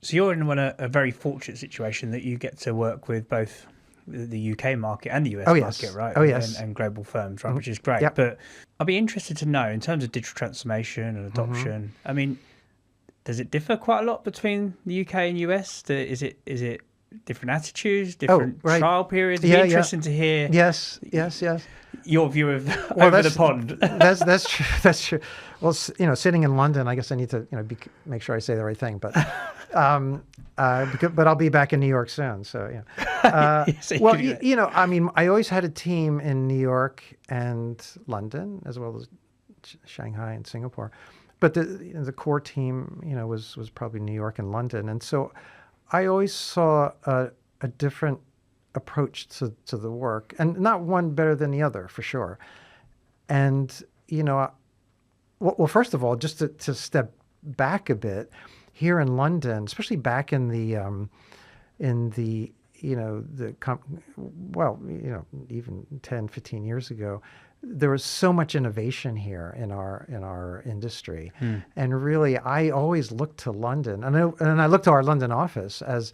[SPEAKER 2] So you're in a very fortunate situation that you get to work with both the UK market and the US market, right?
[SPEAKER 1] Oh, yes.
[SPEAKER 2] And global firms, right? Which is great. Yep. But I'd be interested to know, in terms of digital transformation and adoption, I mean, does it differ quite a lot between the UK and US? Is it different attitudes, different trial periods? It'd be interesting to hear.
[SPEAKER 1] Yes.
[SPEAKER 2] Your view of over the pond.
[SPEAKER 1] That's true. That's true. Well, sitting in London, I guess I need to make sure I say the right thing. But but I'll be back in New York soon. So I mean, I always had a team in New York and London, as well as Shanghai and Singapore. But the core team, was probably New York and London, and so I always saw a different approach to the work, and not one better than the other, for sure. And well, first of all, just to step back a bit, here in London, especially back in the even 10, 15 years ago, there was so much innovation here in our industry. And really, I always looked to London, and I looked to our London office as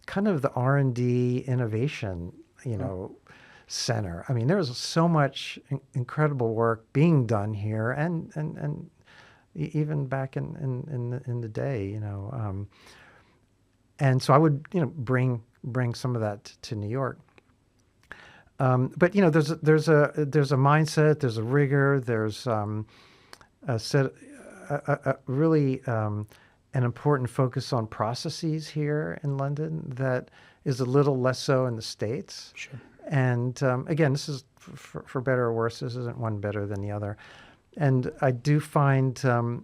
[SPEAKER 1] kind of the R&D innovation, center. I mean, there was so much incredible work being done here, and even back in the day, and so I would, bring some of that to New York. But there's a mindset, there's a rigor, there's really an important focus on processes here in London that is a little less so in the States.
[SPEAKER 2] Sure.
[SPEAKER 1] And again, this is for better or worse. This isn't one better than the other. And I do find, in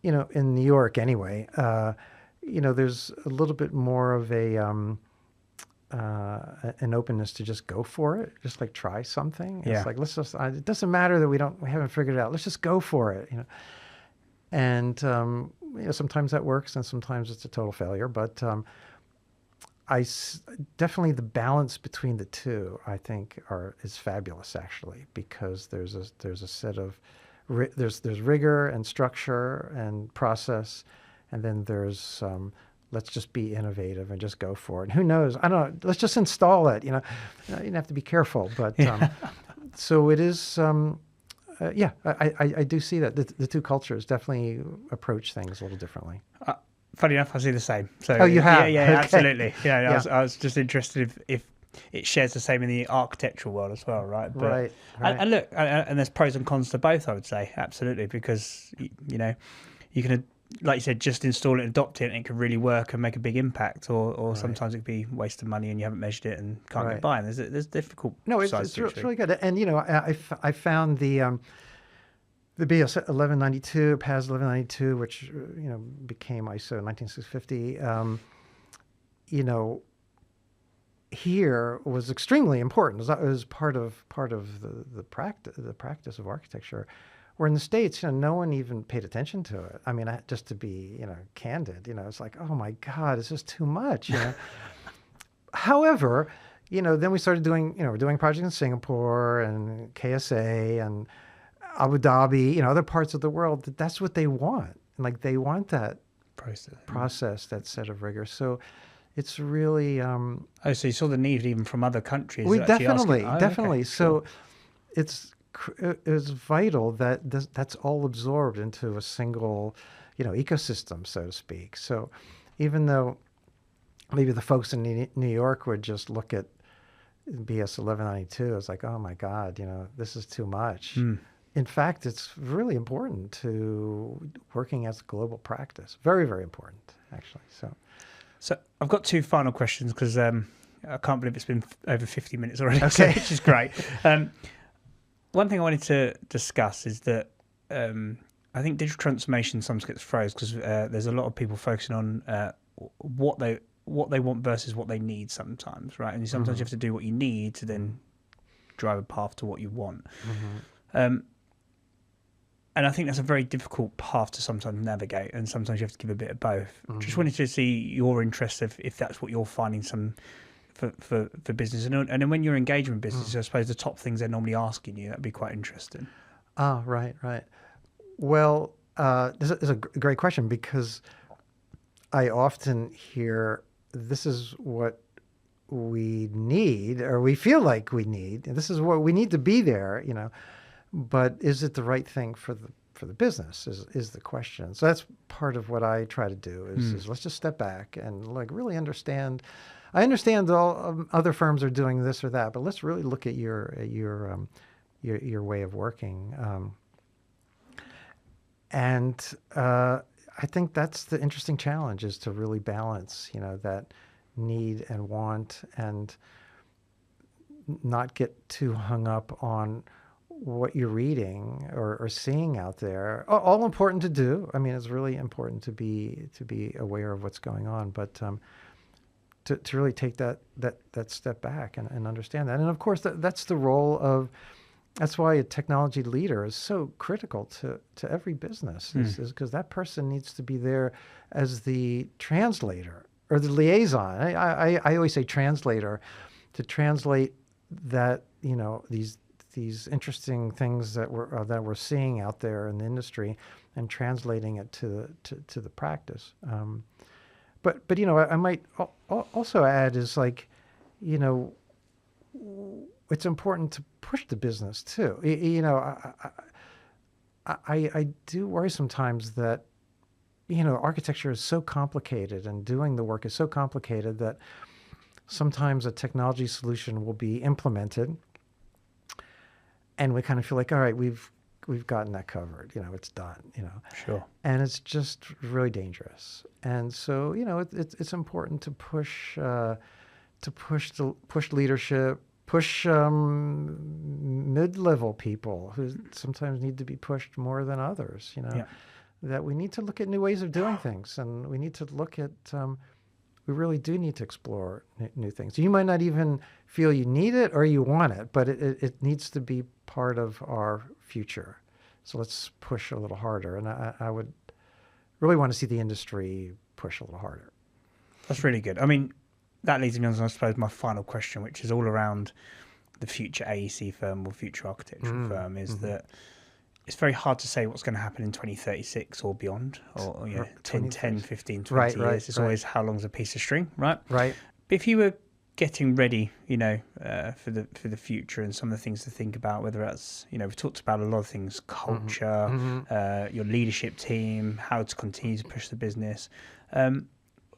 [SPEAKER 1] New York anyway, there's a little bit more of an openness to just go for it, just like try something.
[SPEAKER 2] Yeah.
[SPEAKER 1] It's like, it doesn't matter that we haven't figured it out. Let's just go for it, And sometimes that works, and sometimes it's a total failure. But definitely the balance between the two, I think, is fabulous actually, because there's a set of there's rigor and structure and process, and then there's let's just be innovative and just go for it. And who knows? I don't know. Let's just install it. You have to be careful. But so it is. I do see that the two cultures definitely approach things a little differently.
[SPEAKER 2] Funny enough, I see the same. So,
[SPEAKER 1] you have?
[SPEAKER 2] Yeah,
[SPEAKER 1] Okay.
[SPEAKER 2] Absolutely. Yeah, I was just interested if it shares the same in the architectural world as well, right? But,
[SPEAKER 1] right.
[SPEAKER 2] And look, and there's pros and cons to both, I would say, absolutely, because you can, like you said, just install it and adopt it, and it can really work and make a big impact, or sometimes it could be a waste of money and you haven't measured it and can't get by. And there's difficult.
[SPEAKER 1] No, it's really good. And I found the BS 1192, PAS 1192, which became ISO 19650, here was extremely important. It was part of the practice of architecture. Where in the States, no one even paid attention to it. I mean, just to be candid, it's like, oh my God, it's just too much. However, then we started doing we're doing projects in Singapore and KSA and Abu Dhabi, other parts of the world. That's what they want. Like they want that process, that set of rigor. So it's really.
[SPEAKER 2] So you saw the need even from other countries.
[SPEAKER 1] We definitely.
[SPEAKER 2] Okay,
[SPEAKER 1] so it is vital that that's all absorbed into a single, ecosystem, so to speak. So even though maybe the folks in New York would just look at BS 1192, it's like, oh my God, this is too much. In fact, it's really important to working as a global practice. Very, very important, actually. So
[SPEAKER 2] I've got two final questions because I can't believe it's been over 50 minutes already, okay. Which is great. One thing I wanted to discuss is that I think digital transformation sometimes gets froze because there's a lot of people focusing on what they want versus what they need sometimes, right? And sometimes you have to do what you need to then drive a path to what you want. And I think that's a very difficult path to sometimes navigate, and sometimes you have to give a bit of both. Just wanted to see your interest if that's what you're finding for business. And then when you're engaging with business, I suppose the top things they're normally asking you, that'd be quite interesting.
[SPEAKER 1] Right. Well, this is a great question, because I often hear this is what we need, or we feel like we need, and this is what we need to be there, but is it the right thing for the business is the question. So that's part of what I try to do is let's just step back and really understand. I understand all other firms are doing this or that, but let's really look at your way of working. And I think that's the interesting challenge, is to really balance, that need and want, and not get too hung up on what you're reading or seeing out there. All important to do. I mean, it's really important to be aware of what's going on, but to really take that step back and understand that. And of course, that's the role of. That's why a technology leader is so critical to every business, is because that person needs to be there as the translator or the liaison. I always say translator, to translate that, these interesting things that we're seeing out there in the industry, and translating it to the practice. But I might also add is like, it's important to push the business too. I do worry sometimes that, architecture is so complicated and doing the work is so complicated that sometimes a technology solution will be implemented and we kind of feel like, all right, we've gotten that covered, it's done,
[SPEAKER 2] Sure.
[SPEAKER 1] and it's just really dangerous. And so, it's important to push leadership, push mid-level people who sometimes need to be pushed more than others,
[SPEAKER 2] Yeah.
[SPEAKER 1] that we need to look at new ways of doing things, and we need to look at, we really do need to explore new things. You might not even feel you need it or you want it, but it needs to be part of our future. So let's push a little harder. And I would really want to see the industry push a little harder.
[SPEAKER 2] That's really good. I mean, that leads me on to, I suppose, my final question, which is all around the future AEC firm or future architectural firm, is that it's very hard to say what's going to happen in 2036 or beyond, or 10, 15, 20 years. It's always how long's a piece of string, right?
[SPEAKER 1] Right.
[SPEAKER 2] But if you were getting ready, for the future and some of the things to think about, whether that's, we've talked about a lot of things, culture, your leadership team, how to continue to push the business. I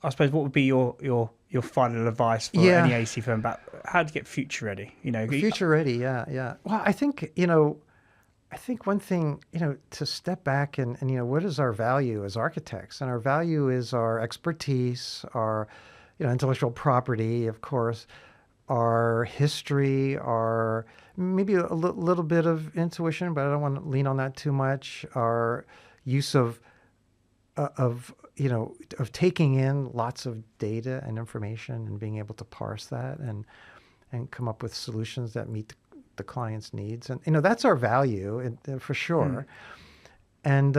[SPEAKER 2] suppose what would be your final advice for any AEC firm about how to get future ready?
[SPEAKER 1] Future ready, yeah. Well, I think one thing, to step back and what is our value as architects? And our value is our expertise, our, intellectual property, of course, our history, our maybe a little bit of intuition, but I don't want to lean on that too much. Our use of taking in lots of data and information and being able to parse that and come up with solutions that meet the client's needs. And, that's our value for sure. And,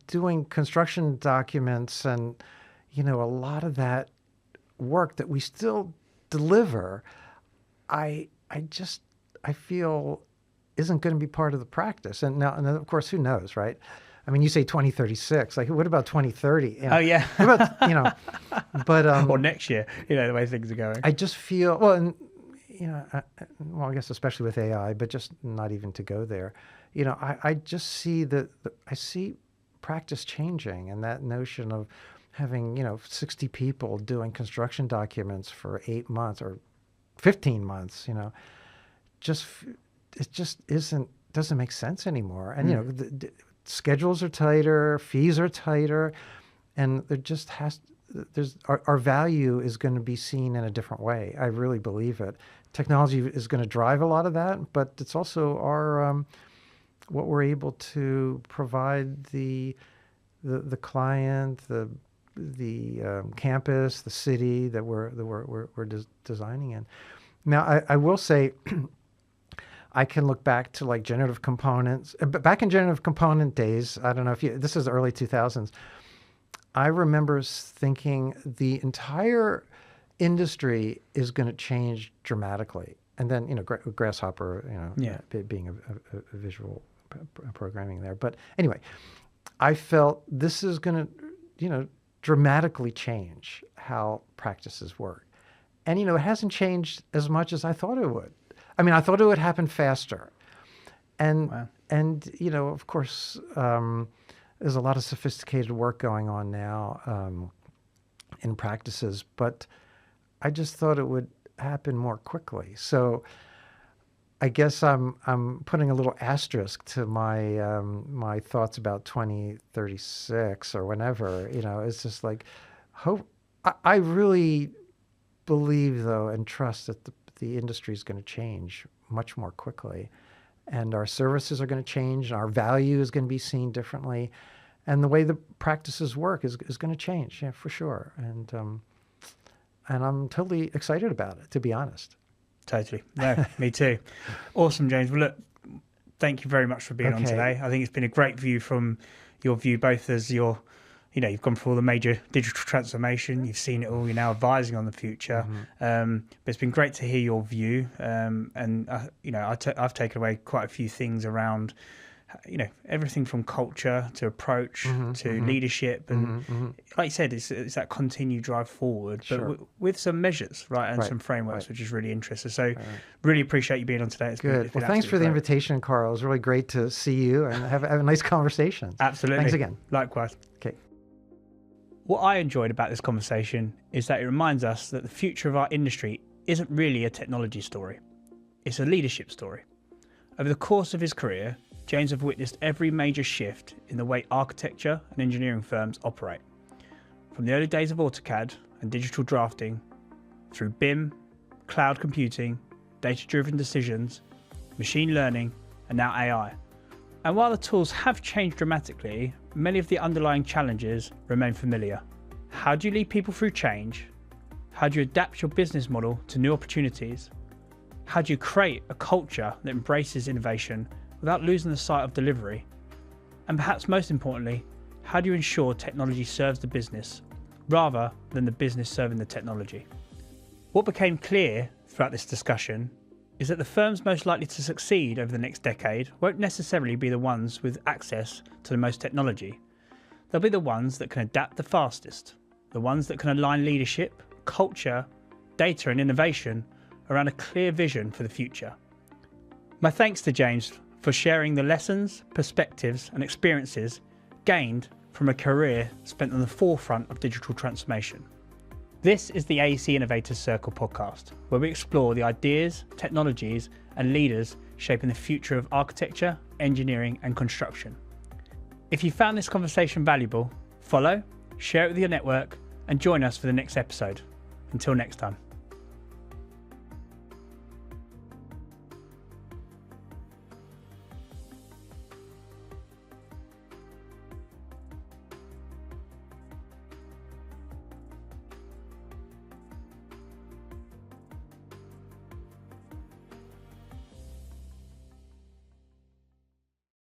[SPEAKER 1] doing construction documents and, a lot of that work that we still deliver, I feel isn't going to be part of the practice. And now, of course, who knows, right? I mean, you say 2036, like what about 2030?
[SPEAKER 2] Oh yeah.
[SPEAKER 1] What about, but,
[SPEAKER 2] or next year, the way things are going.
[SPEAKER 1] I just feel, well, and, I guess especially with AI, but just not even to go there, I just see I see practice changing, and that notion of having, 60 people doing construction documents for 8 months or 15 months, it just doesn't make sense anymore. And, the schedules are tighter, fees are tighter, and there just our value is going to be seen in a different way. I really believe it. Technology is going to drive a lot of that, but it's also our what we're able to provide the client, the campus, the city that we're designing in. Now, I will say, I can look back to like generative components. Back in generative component days, I don't know if this is the early 2000s. I remember thinking the entire industry is going to change dramatically. And then, Grasshopper, being a visual programming there. But anyway, I felt this is going to, dramatically change how practices work. And, it hasn't changed as much as I thought it would. I mean, I thought it would happen faster. And,
[SPEAKER 2] wow.
[SPEAKER 1] Of course, there's a lot of sophisticated work going on now in practices, but I just thought it would happen more quickly. So I guess I'm putting a little asterisk to my my thoughts about 2036 or whenever. It's just like hope. I really believe, though, and trust that the industry is going to change much more quickly, and our services are going to change, and our value is going to be seen differently, and the way the practices work is going to change, for sure. And I'm totally excited about it, to be honest.
[SPEAKER 2] Totally. No, me too. Awesome, James. Well, look, thank you very much for being on today. I think it's been a great view from your view, both as your you've gone through all the major digital transformation. You've seen it all. You're now advising on the future. But it's been great to hear your view. I've taken away quite a few things around, everything from culture to approach to leadership. And like you said, it's that continued drive forward, but with some measures, right, and some frameworks, which is really interesting. So really appreciate you being on today. It's
[SPEAKER 1] Good.
[SPEAKER 2] been
[SPEAKER 1] Thanks for the
[SPEAKER 2] great.
[SPEAKER 1] invitation, Karl. It was really great to see you and have a nice conversation.
[SPEAKER 2] Absolutely.
[SPEAKER 1] Thanks again.
[SPEAKER 2] Likewise.
[SPEAKER 1] Okay.
[SPEAKER 2] What I enjoyed about this conversation is that it reminds us that the future of our industry isn't really a technology story. It's a leadership story. Over the course of his career, James have witnessed every major shift in the way architecture and engineering firms operate. From the early days of AutoCAD and digital drafting, through BIM, cloud computing, data-driven decisions, machine learning, and now AI. And while the tools have changed dramatically, many of the underlying challenges remain familiar. How do you lead people through change? How do you adapt your business model to new opportunities? How do you create a culture that embraces innovation without losing the sight of delivery? And perhaps most importantly, how do you ensure technology serves the business rather than the business serving the technology? What became clear throughout this discussion is that the firms most likely to succeed over the next decade won't necessarily be the ones with access to the most technology. They'll be the ones that can adapt the fastest, the ones that can align leadership, culture, data and innovation around a clear vision for the future. My thanks to James for sharing the lessons, perspectives and experiences gained from a career spent on the forefront of digital transformation. This is the AEC Innovators Circle podcast, where we explore the ideas, technologies and leaders shaping the future of architecture, engineering and construction. If you found this conversation valuable, follow, share it with your network and join us for the next episode. Until next time.